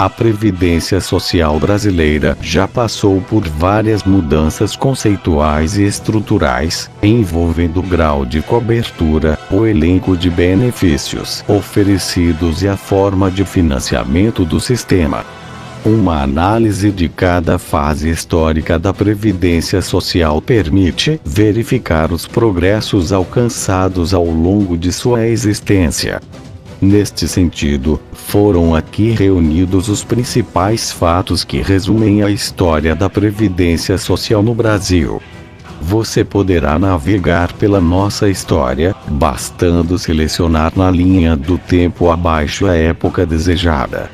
A Previdência Social brasileira já passou por várias mudanças conceituais e estruturais, envolvendo o grau de cobertura, o elenco de benefícios oferecidos e a forma de financiamento do sistema. Uma análise de cada fase histórica da Previdência Social permite verificar os progressos alcançados ao longo de sua existência. Neste sentido, foram aqui reunidos os principais fatos que resumem a história da Previdência Social no Brasil. Você poderá navegar pela nossa história, bastando selecionar na linha do tempo abaixo a época desejada.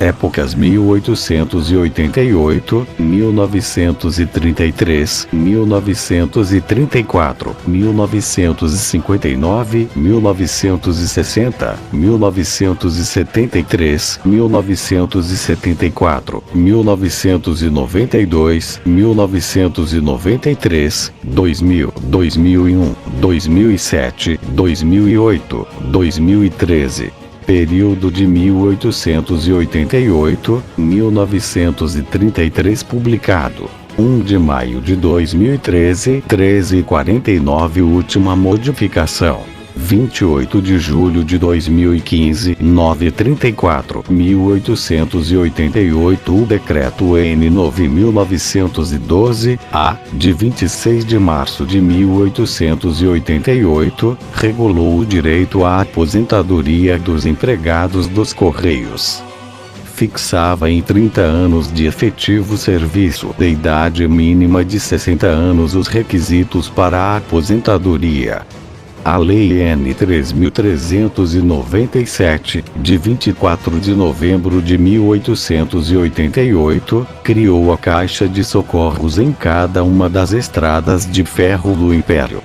Épocas 1888, 1933, 1934, 1959, 1960, 1973, 1974, 1992, 1993, 2000, 2001, 2007, 2008, 2013. Período de 1888, 1933 publicado. 1 de maio de 2013, 13h49 última modificação. 28 de julho de 2015, 9h34, 1888 o Decreto N. 9.912-A, de 26 de março de 1888, regulou o direito à aposentadoria dos empregados dos Correios. Fixava em 30 anos de efetivo serviço de idade mínima de 60 anos os requisitos para a aposentadoria. A Lei N. 3.397, de 24 de novembro de 1888, criou a Caixa de Socorros em cada uma das estradas de ferro do Império.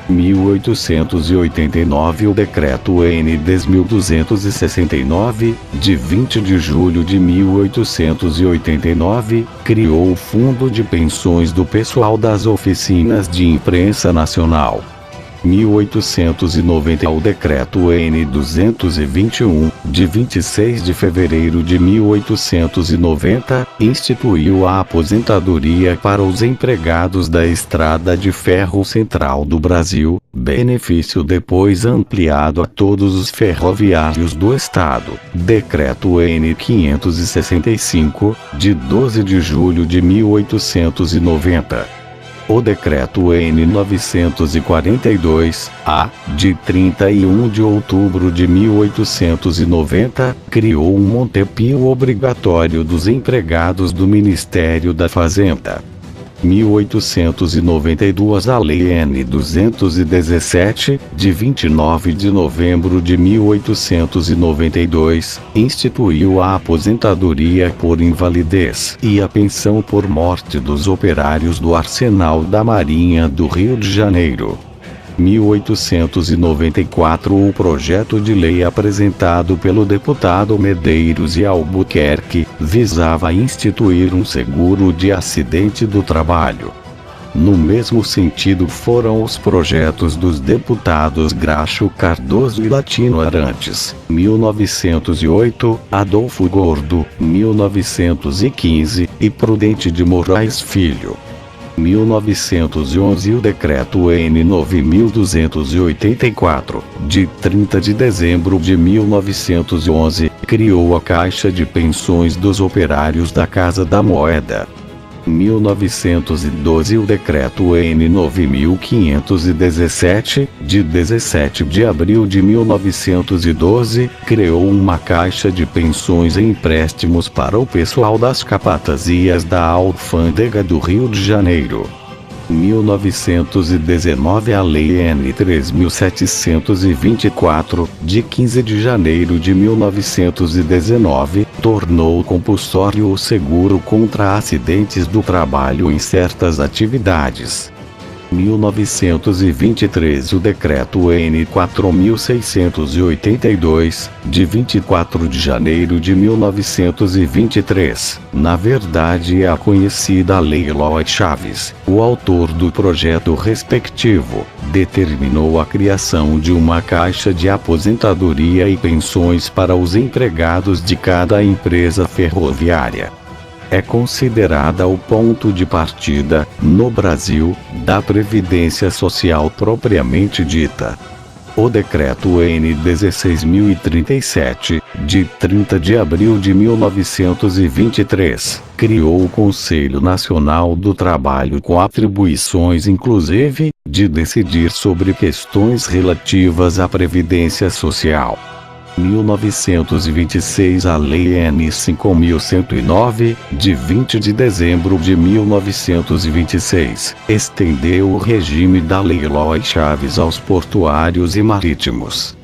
1889 o Decreto N. 10.269, de 20 de julho de 1889, criou o Fundo de Pensões do Pessoal das Oficinas de Imprensa Nacional. 1890 o Decreto N. 221, de 26 de fevereiro de 1890, instituiu a aposentadoria para os empregados da Estrada de Ferro Central do Brasil, benefício depois ampliado a todos os ferroviários do Estado. Decreto N. 565, de 12 de julho de 1890. O Decreto N. 942-A, de 31 de outubro de 1890, criou um montepio obrigatório dos empregados do Ministério da Fazenda. 1892 a Lei N. 217, de 29 de novembro de 1892, instituiu a aposentadoria por invalidez e a pensão por morte dos operários do Arsenal da Marinha do Rio de Janeiro. 1894 o projeto de lei apresentado pelo deputado Medeiros e Albuquerque visava instituir um seguro de acidente do trabalho. No mesmo sentido foram os projetos dos deputados Graxo Cardoso e Latino Arantes, 1908, Adolfo Gordo, 1915, e Prudente de Moraes Filho. 1911 o Decreto N. 9.284, de 30 de dezembro de 1911, criou a Caixa de Pensões dos Operários da Casa da Moeda. 1912 o Decreto N. 9.517, de 17 de abril de 1912, criou uma caixa de pensões e empréstimos para o pessoal das capatazias da Alfândega do Rio de Janeiro. 1919 a Lei N. 3.724, de 15 de janeiro de 1919, tornou compulsório o seguro contra acidentes do trabalho em certas atividades. 1923 o Decreto N. 4682, de 24 de janeiro de 1923, na verdade é a conhecida Lei Lloyd Chaves, o autor do projeto respectivo, determinou a criação de uma caixa de aposentadoria e pensões para os empregados de cada empresa ferroviária. É considerada o ponto de partida, no Brasil, da Previdência Social propriamente dita. O Decreto N. 16.037, de 30 de abril de 1923, criou o Conselho Nacional do Trabalho com atribuições inclusive, de decidir sobre questões relativas à Previdência Social. 1926 a Lei N. 5.109, de 20 de dezembro de 1926, estendeu o regime da Lei Lloyd Chaves aos portuários e marítimos.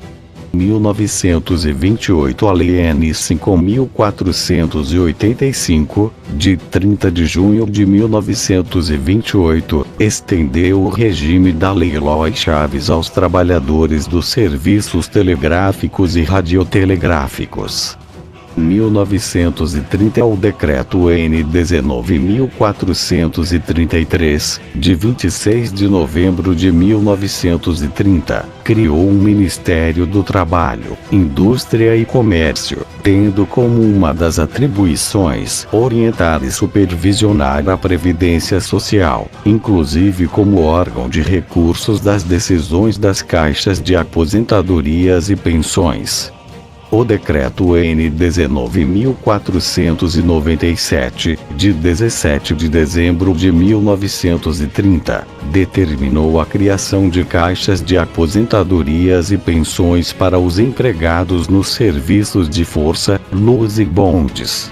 1928 a Lei N. 5.485, de 30 de junho de 1928, estendeu o regime da Lei Lloyd Chaves aos trabalhadores dos serviços telegráficos e radiotelegráficos. 1930 o Decreto N. 19.433, de 26 de novembro de 1930, criou o Ministério do Trabalho, Indústria e Comércio, tendo como uma das atribuições orientar e supervisionar a Previdência Social, inclusive como órgão de recursos das decisões das caixas de aposentadorias e pensões. O Decreto N. 19.497, de 17 de dezembro de 1930, determinou a criação de caixas de aposentadorias e pensões para os empregados nos serviços de força, luz e bondes.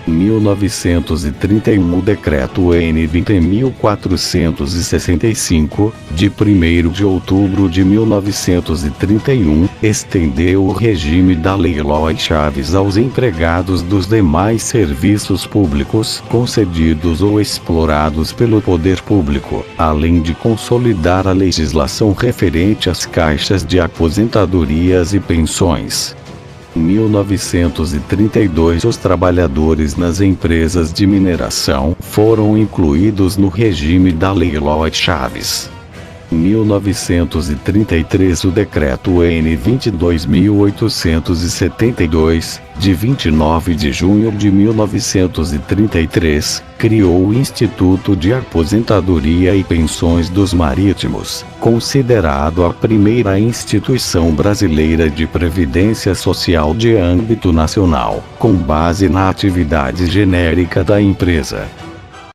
1931 o Decreto N. 20.465, de 1º de outubro de 1931, estendeu o regime da Lei Lloyd Chaves aos empregados dos demais serviços públicos concedidos ou explorados pelo poder público, além de consolidar a legislação referente às caixas de aposentadorias e pensões. 1932 os trabalhadores nas empresas de mineração foram incluídos no regime da Lei Lloyd Chaves. 1933 o Decreto N. 22.872, de 29 de junho de 1933, criou o Instituto de Aposentadoria e Pensões dos Marítimos, considerado a primeira instituição brasileira de previdência social de âmbito nacional, com base na atividade genérica da empresa.